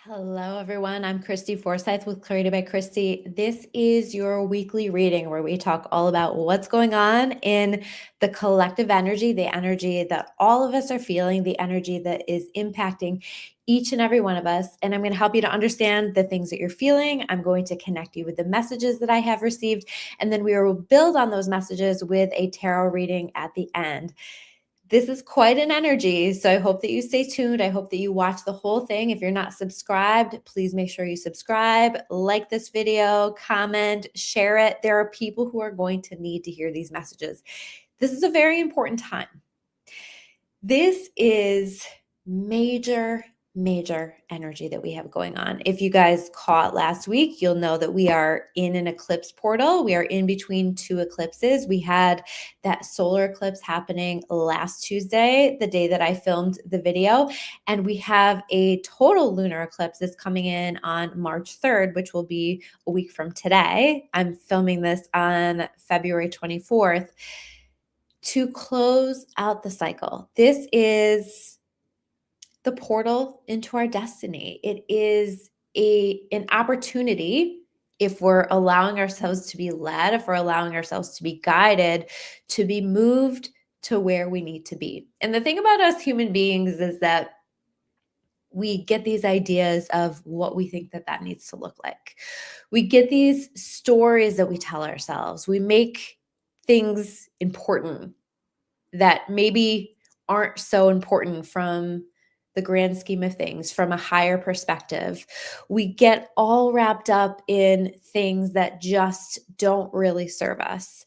Hello, everyone. I'm Christy Forsyth with Clarity by Christy. This is your weekly reading where we talk all about what's going on in the collective energy, the energy that all of us are feeling, the energy that is impacting each and every one of us. And I'm going to help you to understand the things that you're feeling. I'm going to connect you with the messages that I have received. And then we will build on those messages with a tarot reading at the end. This is quite an energy, so I hope that you stay tuned. I hope that you watch the whole thing. If you're not subscribed, please make sure you subscribe, like this video, comment, share it. There are people who are going to need to hear these messages. This is a very important time. This is major energy that we have going on. If you guys caught last week, you'll know that we are in an eclipse portal. We are in between two eclipses. We had that solar eclipse happening last Tuesday, the day that I filmed the video, and we have a total lunar eclipse that's coming in on March 3rd, which will be a week from today. I'm filming this on February 24th to close out the cycle. This is the portal into our destiny. It is an opportunity, if we're allowing ourselves to be led, if we're allowing ourselves to be guided, to be moved to where we need to be. And the thing about us human beings is that we get these ideas of what we think that needs to look like. We get these stories that we tell ourselves. We make things important that maybe aren't so important from the grand scheme of things, from a higher perspective. We get all wrapped up in things that just don't really serve us.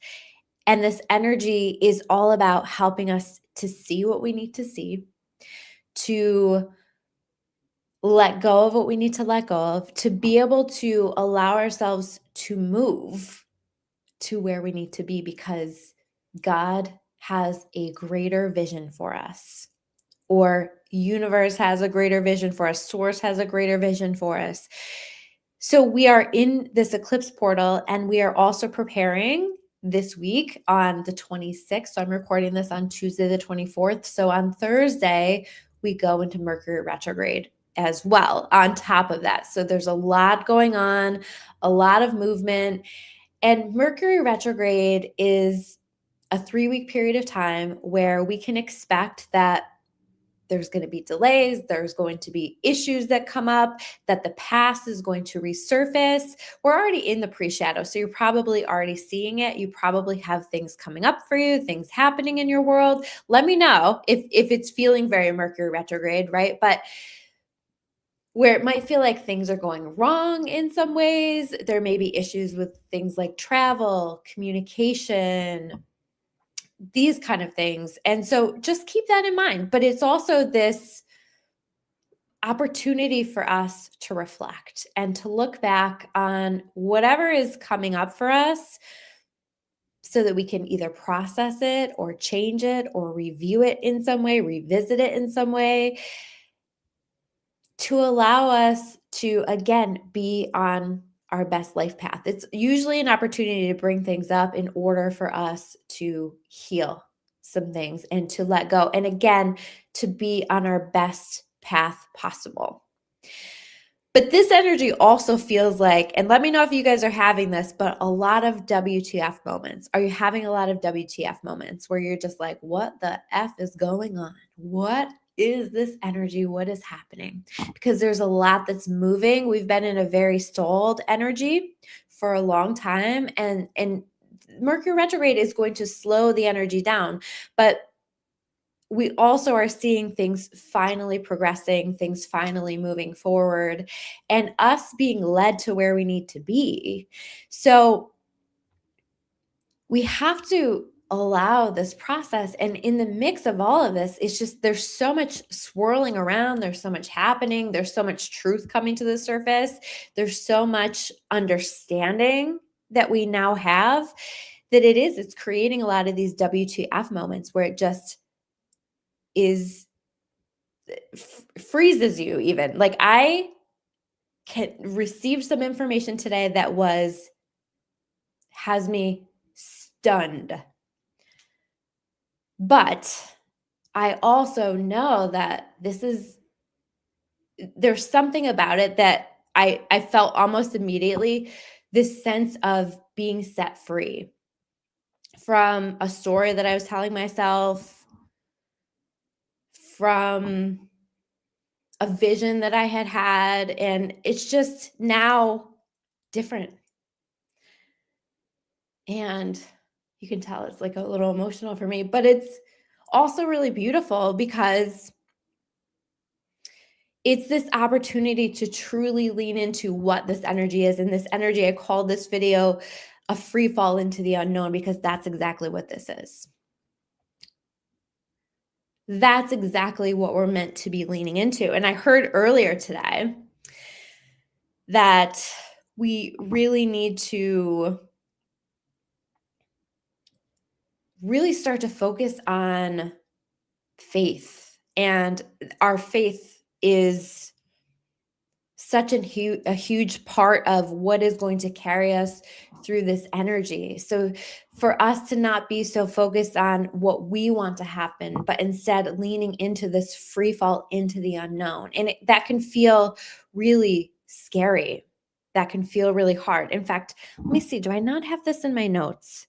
And this energy is all about helping us to see what we need to see, to let go of what we need to let go of, to be able to allow ourselves to move to where we need to be, because God has a greater vision for us, or universe has a greater vision for us, source has a greater vision for us. So we are in this eclipse portal, and we are also preparing this week on the 26th. So I'm recording this on Tuesday, the 24th. So on Thursday, we go into Mercury retrograde as well on top of that. So there's a lot going on, a lot of movement. And Mercury retrograde is a 3-week period of time where we can expect that there's going to be delays, there's going to be issues that come up, that the past is going to resurface. We're already in the pre-shadow, so you're probably already seeing it. You probably have things coming up for you, things happening in your world. Let me know if it's feeling very Mercury retrograde, right? But where it might feel like things are going wrong in some ways, there may be issues with things like travel, communication, these kind of things. And so just keep that in mind. But it's also this opportunity for us to reflect and to look back on whatever is coming up for us, so that we can either process it or change it or review it in some way, revisit it in some way, to allow us to, again, be on our best life path. It's usually an opportunity to bring things up in order for us to heal some things and to let go. And again, to be on our best path possible. But this energy also feels like, and let me know if you guys are having this, but a lot of WTF moments. Are you having a lot of WTF moments where you're just like, what the F is going on? What is this energy? What is happening? Because there's a lot that's moving. We've been in a very stalled energy for a long time, and Mercury retrograde is going to slow the energy down. But we also are seeing things finally progressing, things finally moving forward, and us being led to where we need to be. So we have to allow this process. And in the mix of all of this, it's just, there's so much swirling around. There's so much happening. There's so much truth coming to the surface. There's so much understanding that we now have, that it's creating a lot of these WTF moments where it just freezes you. Even like, I can receive some information today that has me stunned. But I also know that this is there's something about it that I felt almost immediately, this sense of being set free from a story that I was telling myself, from a vision that I had had, and it's just now different. And you can tell it's like a little emotional for me, but it's also really beautiful because it's this opportunity to truly lean into what this energy is. And this energy, I called this video a free fall into the unknown, because that's exactly what this is. That's exactly what we're meant to be leaning into. And I heard earlier today that we really need to really start to focus on faith. And our faith is such a huge part of what is going to carry us through this energy. So for us to not be so focused on what we want to happen, but instead leaning into this free fall into the unknown. And that can feel really scary. That can feel really hard. In fact, let me see, do I not have this in my notes?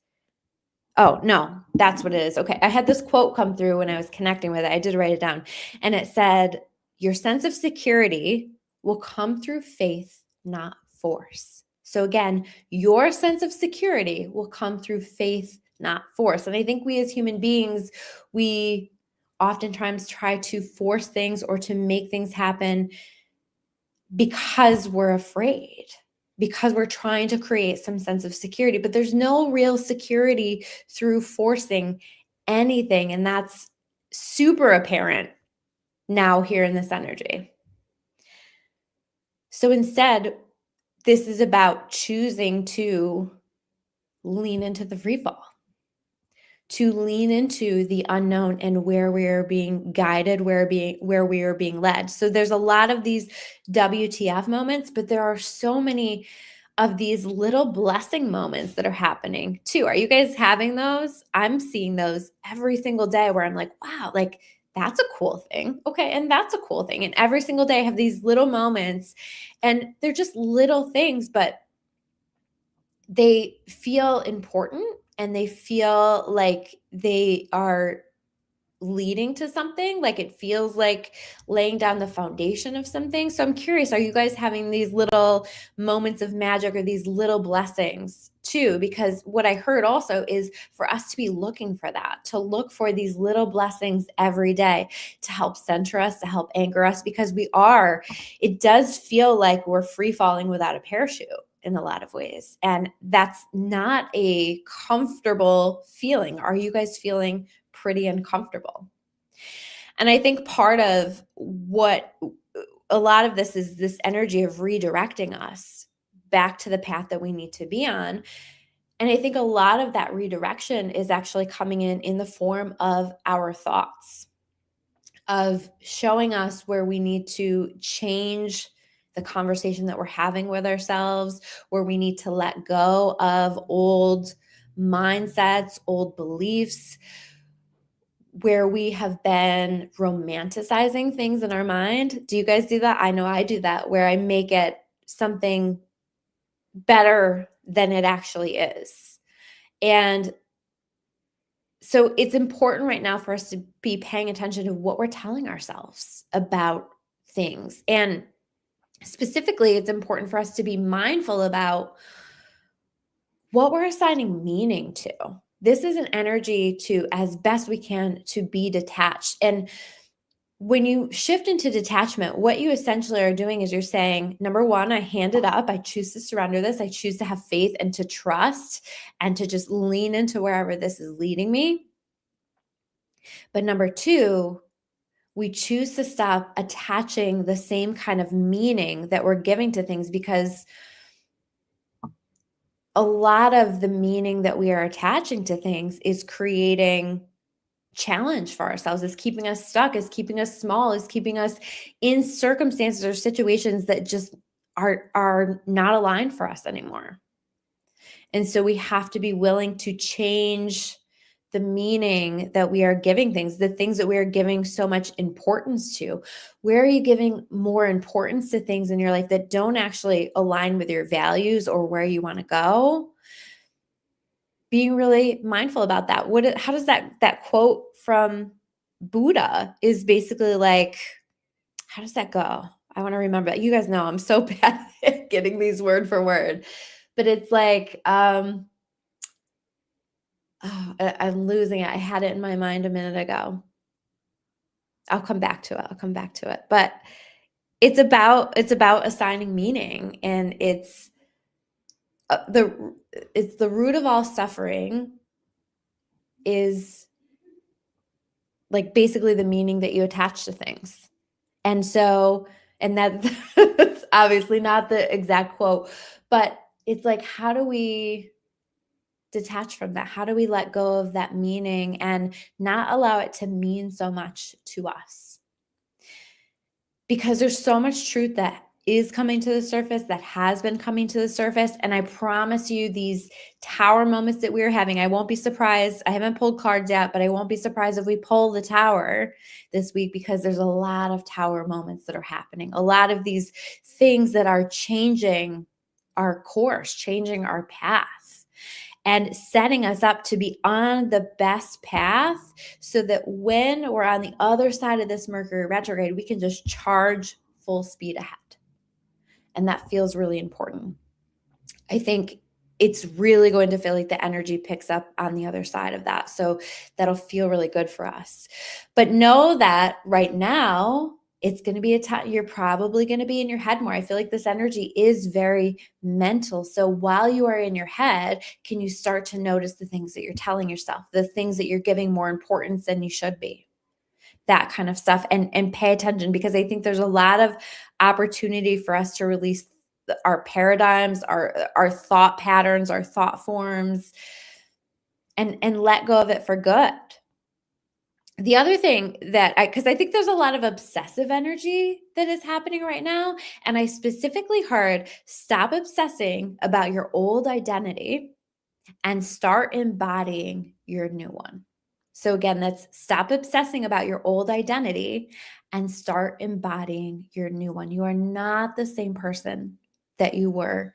Oh, no, that's what it is. Okay. I had this quote come through when I was connecting with it. I did write it down. And it said, your sense of security will come through faith, not force. So again, your sense of security will come through faith, not force. And I think we as human beings, we oftentimes try to force things or to make things happen because we're afraid, because we're trying to create some sense of security. But there's no real security through forcing anything. And that's super apparent now here in this energy. So instead, this is about choosing to lean into the free fall, to lean into the unknown and where we are being guided, where we are being led. So there's a lot of these WTF moments, but there are so many of these little blessing moments that are happening too. Are you guys having those? I'm seeing those every single day where I'm like, wow, like that's a cool thing. Okay. And that's a cool thing. And every single day I have these little moments, and they're just little things, but they feel important and they feel like they are leading to something. Like it feels like laying down the foundation of something. So I'm curious, are you guys having these little moments of magic or these little blessings too? Because what I heard also is for us to be looking for that, to look for these little blessings every day to help center us, to help anchor us, because it does feel like we're free falling without a parachute in a lot of ways. And that's not a comfortable feeling. Are you guys feeling pretty uncomfortable? And I think part of what a lot of this is this energy of redirecting us back to the path that we need to be on. And I think a lot of that redirection is actually coming in the form of our thoughts, of showing us where we need to change the conversation that we're having with ourselves, where we need to let go of old mindsets, old beliefs, where we have been romanticizing things in our mind. Do you guys do that? I know I do that, where I make it something better than it actually is. And so it's important right now for us to be paying attention to what we're telling ourselves about things. And specifically, it's important for us to be mindful about what we're assigning meaning to. This is an energy to, as best we can, to be detached. And when you shift into detachment, what you essentially are doing is you're saying, number one, I hand it up. I choose to surrender this. I choose to have faith and to trust and to just lean into wherever this is leading me. But number two, we choose to stop attaching the same kind of meaning that we're giving to things, because a lot of the meaning that we are attaching to things is creating challenge for ourselves, is keeping us stuck, is keeping us small, is keeping us in circumstances or situations that just are not aligned for us anymore. And so we have to be willing to change the meaning that we are giving things, the things that we are giving so much importance to. Where are you giving more importance to things in your life that don't actually align with your values or where you want to go? Being really mindful about that. How does that quote from Buddha is basically like, how does that go? I want to remember that. You guys know I'm so bad at getting these word for word, but it's like, I'm losing it. I had it in my mind a minute ago. I'll come back to it. But it's about assigning meaning, and it's the root of all suffering is like basically the meaning that you attach to things. And so, and that's obviously not the exact quote, but it's like, how do we detach from that? How do we let go of that meaning and not allow it to mean so much to us? Because there's so much truth that is coming to the surface, that has been coming to the surface. And I promise you, these tower moments that we're having, I won't be surprised. I haven't pulled cards yet, but I won't be surprised if we pull the tower this week, because there's a lot of tower moments that are happening. A lot of these things that are changing our course, changing our path, and setting us up to be on the best path, so that when we're on the other side of this Mercury retrograde, we can just charge full speed ahead. And that feels really important. I think it's really going to feel like the energy picks up on the other side of that. So that'll feel really good for us. But know that right now, it's going to be a time you're probably going to be in your head more. I feel like this energy is very mental. So while you are in your head, can you start to notice the things that you're telling yourself, the things that you're giving more importance than you should be? That kind of stuff, and pay attention, because I think there's a lot of opportunity for us to release our paradigms, our thought patterns, our thought forms, and let go of it for good. The other thing that because I think there's a lot of obsessive energy that is happening right now, and I specifically heard, stop obsessing about your old identity and start embodying your new one. So again, that's stop obsessing about your old identity and start embodying your new one. You are not the same person that you were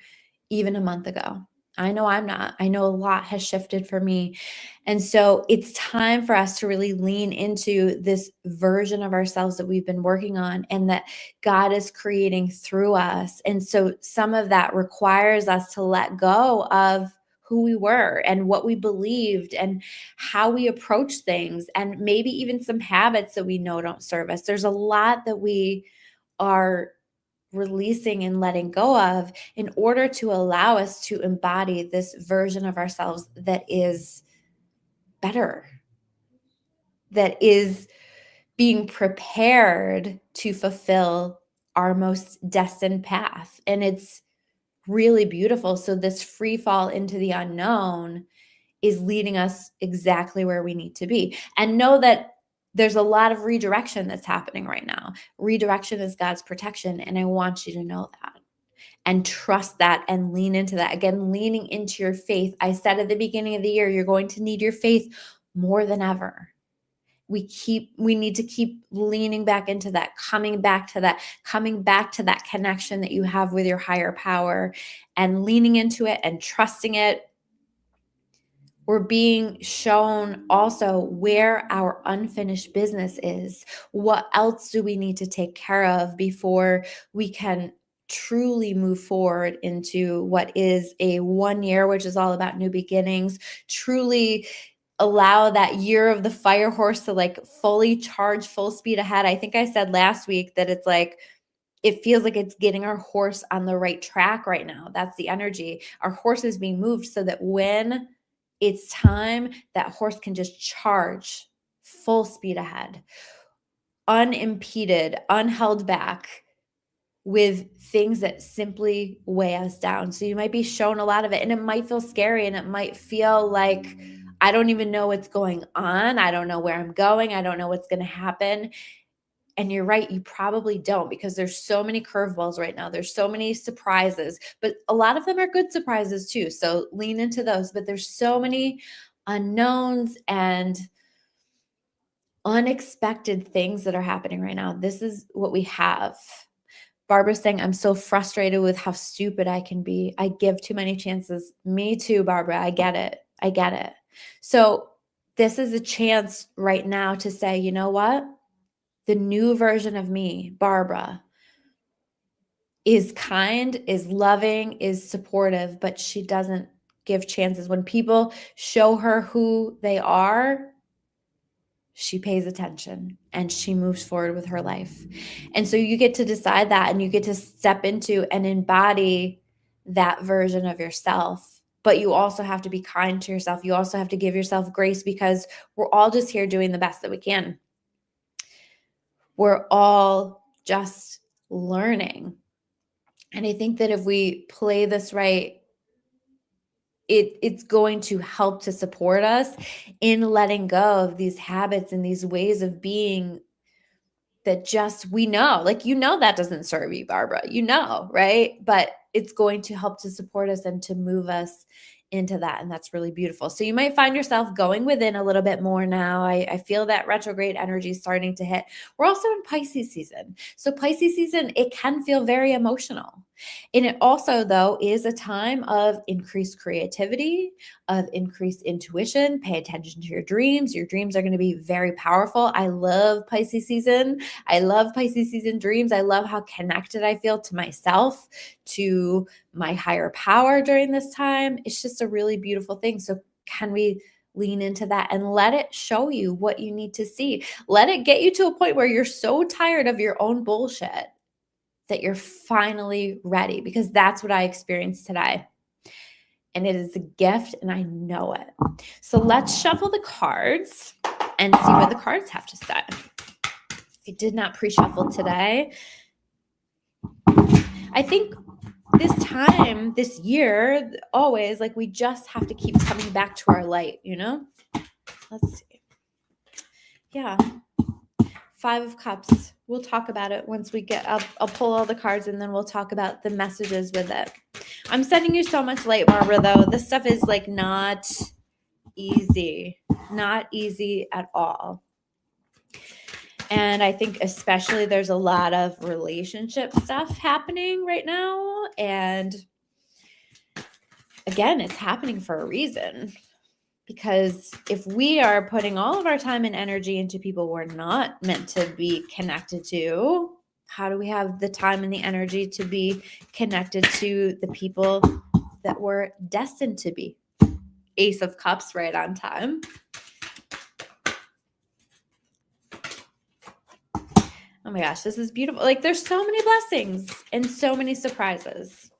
even a month ago. I know I'm not. I know a lot has shifted for me. And so it's time for us to really lean into this version of ourselves that we've been working on and that God is creating through us. And so some of that requires us to let go of who we were and what we believed and how we approach things, and maybe even some habits that we know don't serve us. There's a lot that we are releasing and letting go of in order to allow us to embody this version of ourselves that is better, that is being prepared to fulfill our most destined path. And it's really beautiful. So this free fall into the unknown is leading us exactly where we need to be. And know that there's a lot of redirection that's happening right now. Redirection is God's protection. And I want you to know that and trust that and lean into that. Again, leaning into your faith. I said at the beginning of the year, you're going to need your faith more than ever. We need to keep leaning back into that, coming back to that connection that you have with your higher power, and leaning into it and trusting it. We're being shown also where our unfinished business is. What else do we need to take care of before we can truly move forward into what is a 1 year, which is all about new beginnings, truly allow that year of the fire horse to like fully charge full speed ahead. I think I said last week that it's like, it feels like it's getting our horse on the right track right now. That's the energy. Our horse is being moved so that when it's time, that horse can just charge full speed ahead, unimpeded, unheld back with things that simply weigh us down. So you might be shown a lot of it, and it might feel scary, and it might feel like, I don't even know what's going on. I don't know where I'm going. I don't know what's going to happen. And you're right, you probably don't, because there's so many curveballs right now. There's so many surprises, but a lot of them are good surprises too. So lean into those. But there's so many unknowns and unexpected things that are happening right now. This is what we have. Barbara's saying, I'm so frustrated with how stupid I can be. I give too many chances. Me too, Barbara. I get it. I get it. So this is a chance right now to say, you know what? The new version of me, Barbara, is kind, is loving, is supportive, but she doesn't give chances. When people show her who they are, she pays attention and she moves forward with her life. And so you get to decide that, and you get to step into and embody that version of yourself. But you also have to be kind to yourself. You also have to give yourself grace, because we're all just here doing the best that we can. We're all just learning. And I think that if we play this right, it's going to help to support us in letting go of these habits and these ways of being that just, we know, like, that doesn't serve you, Barbara, right? But it's going to help to support us and to move us into that. And that's really beautiful. So you might find yourself going within a little bit more now. I feel that retrograde energy starting to hit. We're also in Pisces season. So Pisces season, it can feel very emotional. And it also, though, is a time of increased creativity, of increased intuition. Pay attention to your dreams. Your dreams are going to be very powerful. I love Pisces season. I love Pisces season dreams. I love how connected I feel to myself, to my higher power during this time. It's just a really beautiful thing. So can we lean into that and let it show you what you need to see? Let it get you to a point where you're so tired of your own bullshit that you're finally ready, because that's what I experienced today. And it is a gift, and I know it. So let's shuffle the cards and see what the cards have to say. I did not pre-shuffle today. I think this time, this year, always, like, we just have to keep coming back to our light, Let's see. Yeah. 5 of Cups. We'll talk about it once we get up. I'll pull all the cards, and then we'll talk about the messages with it. I'm sending you so much light, Barbara, though. This stuff is like not easy at all. And I think especially there's a lot of relationship stuff happening right now. And again, it's happening for a reason. Because if we are putting all of our time and energy into people we're not meant to be connected to, how do we have the time and the energy to be connected to the people that we're destined to be? Ace of Cups, right on time. Oh my gosh, this is beautiful. Like, there's so many blessings and so many surprises.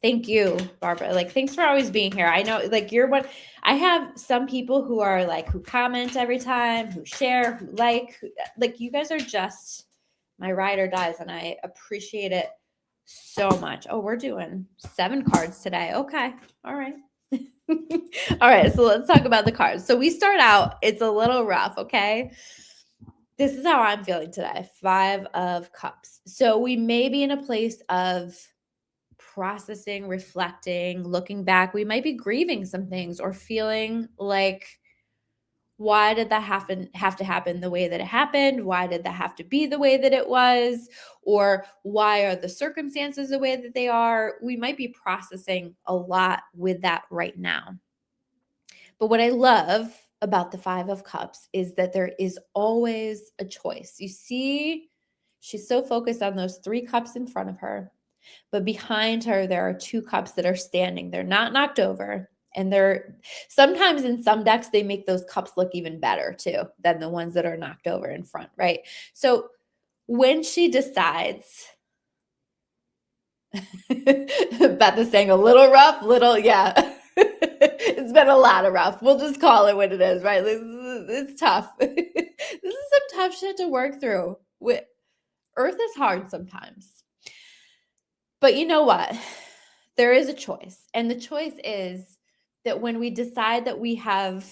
Thank you, Barbara. Like, thanks for always being here. I know, like, you're one. I have some people who are like, who comment every time, who share, who like you guys are just my ride or dies, and I appreciate it so much. Oh, we're doing 7 cards today. Okay. All right. All right. So let's talk about the cards. So we start out, it's a little rough. Okay. This is how I'm feeling today. 5 of Cups. So we may be in a place of processing, reflecting, looking back. We might be grieving some things or feeling like, why did that have to happen the way that it happened? Why did that have to be the way that it was? Or why are the circumstances the way that they are? We might be processing a lot with that right now. But what I love about the 5 of Cups is that there is always a choice. You see, she's so focused on those 3 cups in front of her. But behind her, there are 2 cups that are standing. They're not knocked over. And they're sometimes in some decks, they make those cups look even better too than the ones that are knocked over in front, right? So when she decides, Beth is saying a little rough, yeah. It's been a lot of rough. We'll just call it what it is, right? It's tough. This is some tough shit to work through. Earth is hard sometimes. But you know what? There is a choice. And the choice is that when we decide that we have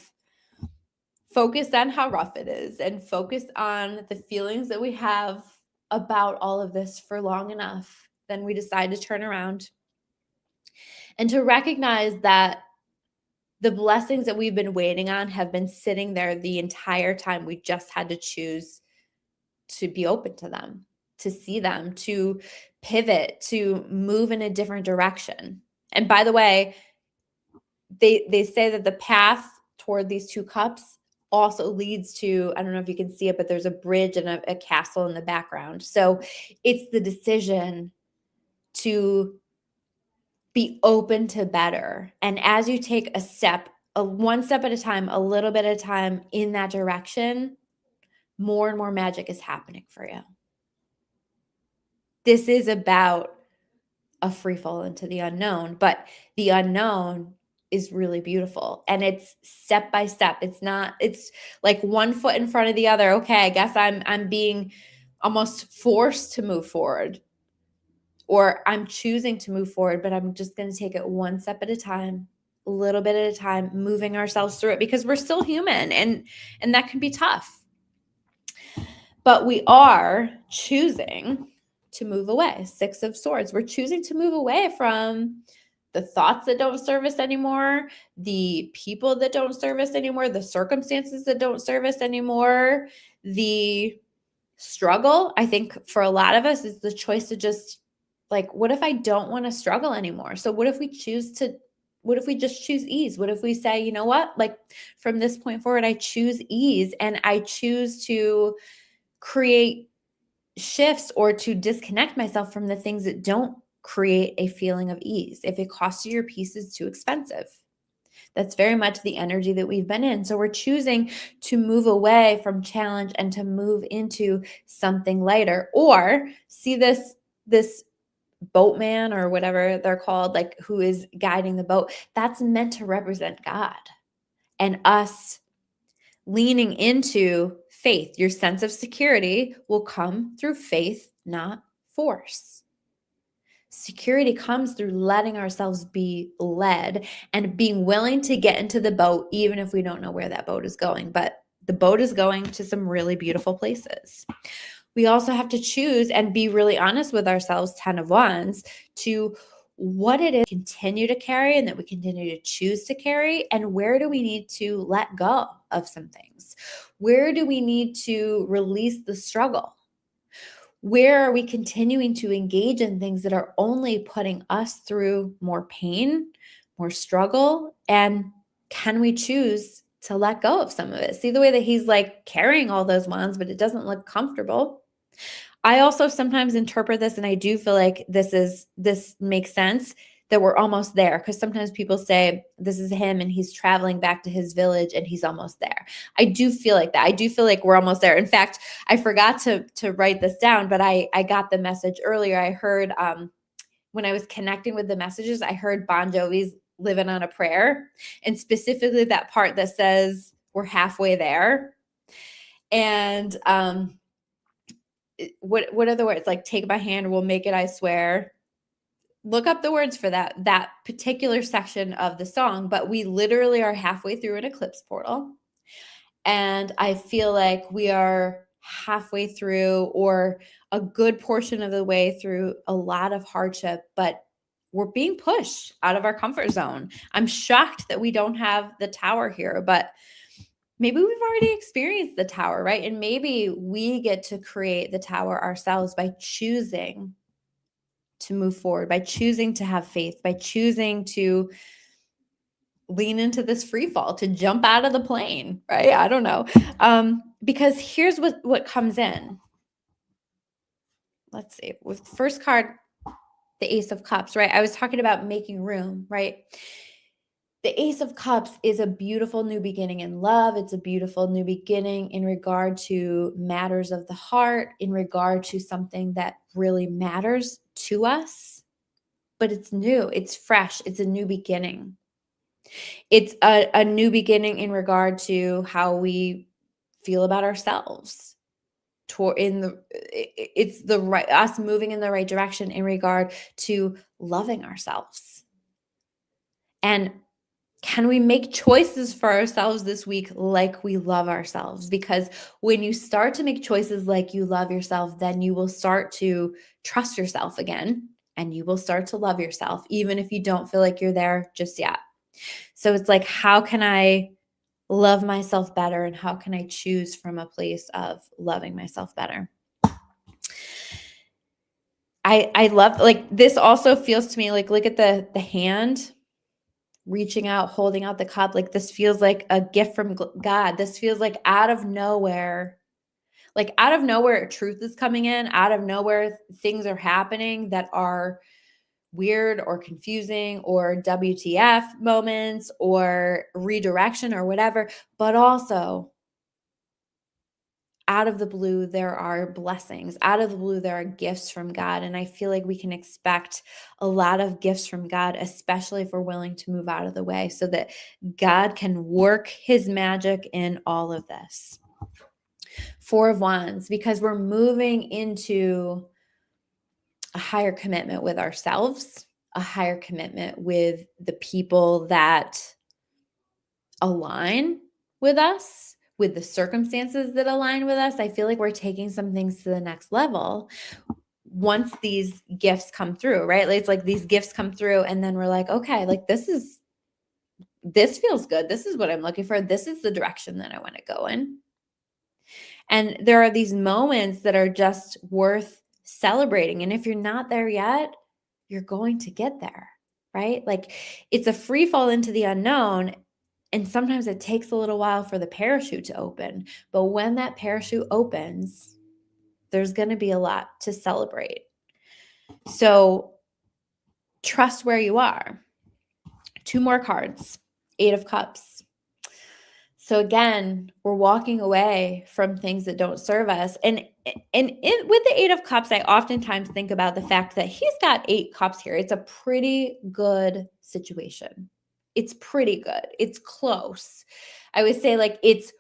focused on how rough it is and focused on the feelings that we have about all of this for long enough, then we decide to turn around and to recognize that The blessings that we've been waiting on have been sitting there the entire time. We just had to choose to be open to them, to see them, to pivot, to move in a different direction. And by the way, they say that the path toward these two cups also leads to, I don't know if you can see it, but there's a bridge and a castle in the background. So it's the decision to be open to better. And as you take a step, one step at a time, a little bit at a time in that direction, more and more magic is happening for you. This is about a free fall into the unknown, but the unknown is really beautiful, and it's step by step. It's like one foot in front of the other. Okay, I guess I'm being almost forced to move forward, or I'm choosing to move forward, but I'm just going to take it one step at a time, a little bit at a time, moving ourselves through it, because we're still human, and that can be tough. But we are choosing to move away. 6 of Swords. We're choosing to move away from the thoughts that don't serve us anymore, the people that don't serve us anymore, the circumstances that don't serve us anymore, the struggle. I think for a lot of us, it's the choice to just, like, what if I don't want to struggle anymore? So what if we just choose ease? What if we say, you know what? Like, from this point forward, I choose ease, and I choose to create shifts or to disconnect myself from the things that don't create a feeling of ease. If it costs you your peace, it's too expensive. That's very much the energy that we've been in. So we're choosing to move away from challenge and to move into something lighter. Or see this boatman, or whatever they're called, like, who is guiding the boat. That's meant to represent God and us leaning into faith. Your sense of security will come through faith, not force. Security comes through letting ourselves be led and being willing to get into the boat, even if we don't know where that boat is going. But the boat is going to some really beautiful places. We also have to choose and be really honest with ourselves, 10 of Wands, to what it is we continue to carry and that we continue to choose to carry, and where do we need to let go of some things? Where do we need to release the struggle? Where are we continuing to engage in things that are only putting us through more pain, more struggle? And can we choose to let go of some of it? See the way that he's like carrying all those wands, but it doesn't look comfortable. I also sometimes interpret this, and I do feel like this makes sense, that we're almost there, because sometimes people say this is him and he's traveling back to his village and he's almost there. I do feel like that. I do feel like we're almost there. In fact, I forgot to write this down, but I got the message earlier. I heard when I was connecting with the messages, I heard Bon Jovi's "Living on a Prayer," and specifically that part that says we're halfway there. And what are the words? Like, take my hand, we'll make it, I swear. Look up the words for that particular section of the song. But we literally are halfway through an eclipse portal. And I feel like we are halfway through, or a good portion of the way through, a lot of hardship, but we're being pushed out of our comfort zone. I'm shocked that we don't have the tower here, but maybe we've already experienced the tower, right? And maybe we get to create the tower ourselves by choosing to move forward, by choosing to have faith, by choosing to lean into this free fall, to jump out of the plane, right? I don't know. Because here's what comes in. Let's see. With the first card, the Ace of Cups, right? I was talking about making room, right? The Ace of Cups is a beautiful new beginning in love. It's a beautiful new beginning in regard to matters of the heart, in regard to something that really matters to us. But it's new, it's fresh, it's a new beginning. It's a new beginning in regard to how we feel about ourselves. It's the right, us moving in the right direction in regard to loving ourselves. And can we make choices for ourselves this week like we love ourselves? Because when you start to make choices like you love yourself, then you will start to trust yourself again, and you will start to love yourself, even if you don't feel like you're there just yet. So it's like, how can I love myself better, and how can I choose from a place of loving myself better? I love, like, this also feels to me like, look at the hand reaching out, holding out the cup. Like, this feels like a gift from God. This feels like out of nowhere, truth is coming in, out of nowhere, things are happening that are weird or confusing or WTF moments or redirection or whatever. But also, out of the blue, there are blessings. Out of the blue, there are gifts from God. And I feel like we can expect a lot of gifts from God, especially if we're willing to move out of the way so that God can work his magic in all of this. Four of Wands, because we're moving into a higher commitment with ourselves, a higher commitment with the people that align with us, with the circumstances that align with us. I feel like we're taking some things to the next level once these gifts come through, right? Like, it's like these gifts come through and then we're like, okay, like this feels good. This is what I'm looking for. This is the direction that I want to go in. And there are these moments that are just worth celebrating. And if you're not there yet, you're going to get there, right? Like, it's a free fall into the unknown. And sometimes it takes a little while for the parachute to open. But when that parachute opens, there's going to be a lot to celebrate. So trust where you are. Two more cards. 8 of Cups. So again, we're walking away from things that don't serve us. And with the 8 of Cups, I oftentimes think about the fact that he's got 8 cups here. It's a pretty good situation. It's pretty good. It's close. I would say, like, it's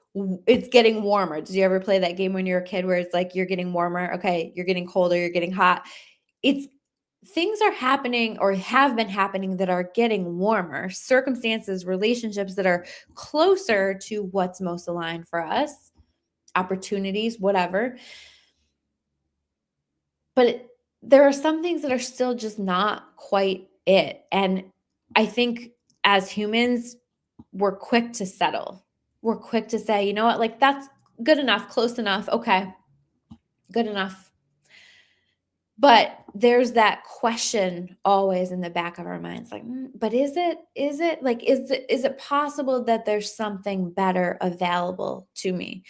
getting warmer. Did you ever play that game when you were a kid where it's like you're getting warmer? Okay, you're getting colder, you're getting hot. It's Things are happening or have been happening that are getting warmer, circumstances, relationships that are closer to what's most aligned for us, opportunities, whatever. But there are some things that are still just not quite it. And I think as humans, we're quick to settle. We're quick to say, you know what, like, that's good enough, close enough. Okay, good enough. But there's that question always in the back of our minds, like, but is it like, is it possible that there's something better available to me?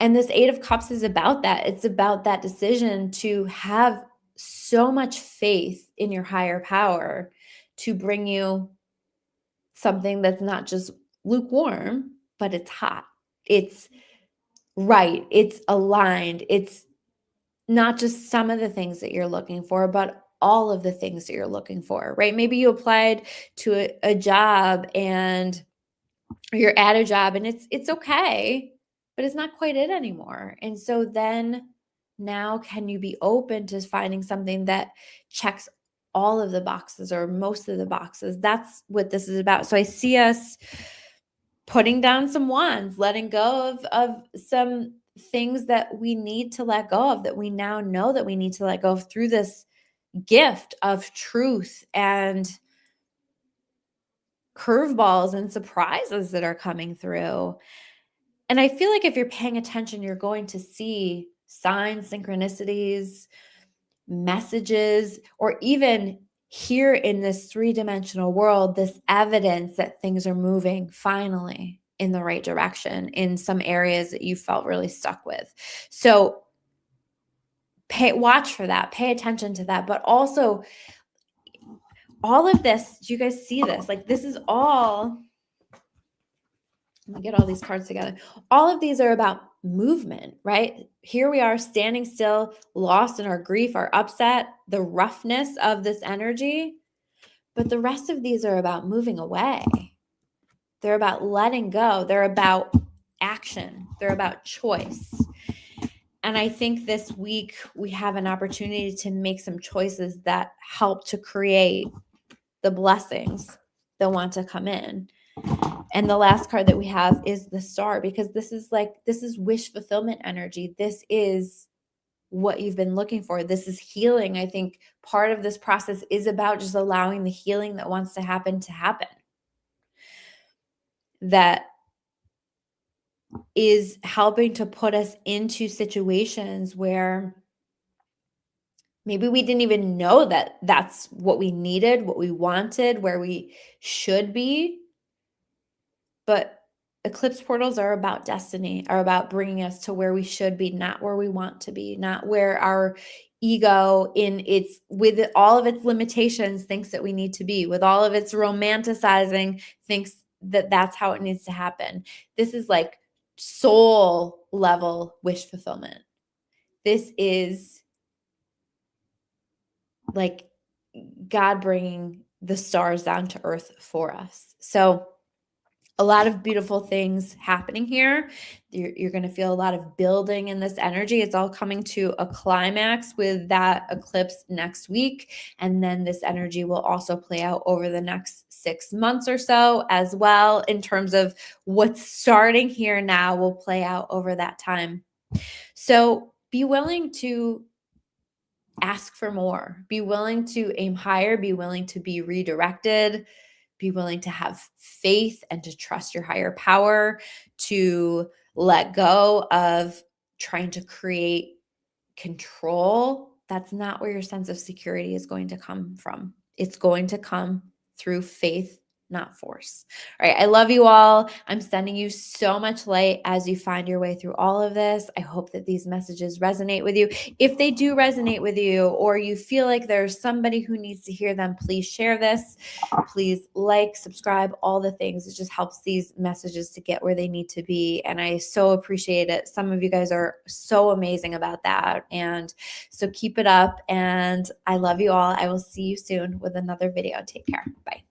And this 8 of Cups is about that. It's about that decision to have so much faith in your higher power to bring you something that's not just lukewarm, but it's hot. It's right. It's aligned. It's not just some of the things that you're looking for, but all of the things that you're looking for, right? Maybe you applied to a job and you're at a job and it's okay, but it's not quite it anymore. And so then now can you be open to finding something that checks all of the boxes or most of the boxes? That's what this is about. So I see us putting down some wands, letting go of some things that we need to let go of, that we now know that we need to let go of through this gift of truth and curveballs and surprises that are coming through. And I feel like if you're paying attention, you're going to see signs, synchronicities, messages, or even here in this 3-dimensional world, this evidence that things are moving finally in the right direction in some areas that you felt really stuck with. So watch for that, pay attention to that, but also all of this, do you guys see this? Like, this is all, let me get all these cards together. All of these are about movement, right? Here we are standing still, lost in our grief, our upset, the roughness of this energy. But the rest of these are about moving away. They're about letting go. They're about action. They're about choice. And I think this week we have an opportunity to make some choices that help to create the blessings that want to come in. And the last card that we have is the Star, because this is wish fulfillment energy. This is what you've been looking for. This is healing. I think part of this process is about just allowing the healing that wants to happen to happen. that is helping to put us into situations where maybe we didn't even know that that's what we needed, what we wanted, where we should be. But eclipse portals are about destiny, are about bringing us to where we should be, not where we want to be, not where our ego in its with all of its limitations thinks that we need to be, with all of its romanticizing thinks that that's how it needs to happen. This is like soul level wish fulfillment. This is like God bringing the stars down to earth for us. So a lot of beautiful things happening here. You're going to feel a lot of building in this energy. It's all coming to a climax with that eclipse next week. And then this energy will also play out over the next 6 months or so as well, in terms of what's starting here now will play out over that time. So be willing to ask for more, be willing to aim higher, be willing to be redirected, be willing to have faith and to trust your higher power, to let go of trying to create control. That's not where your sense of security is going to come from. It's going to come through faith, not force. All right. I love you all. I'm sending you so much light as you find your way through all of this. I hope that these messages resonate with you. If they do resonate with you, or you feel like there's somebody who needs to hear them, please share this. Please like, subscribe, all the things. It just helps these messages to get where they need to be. And I so appreciate it. Some of you guys are so amazing about that. And so keep it up. And I love you all. I will see you soon with another video. Take care. Bye.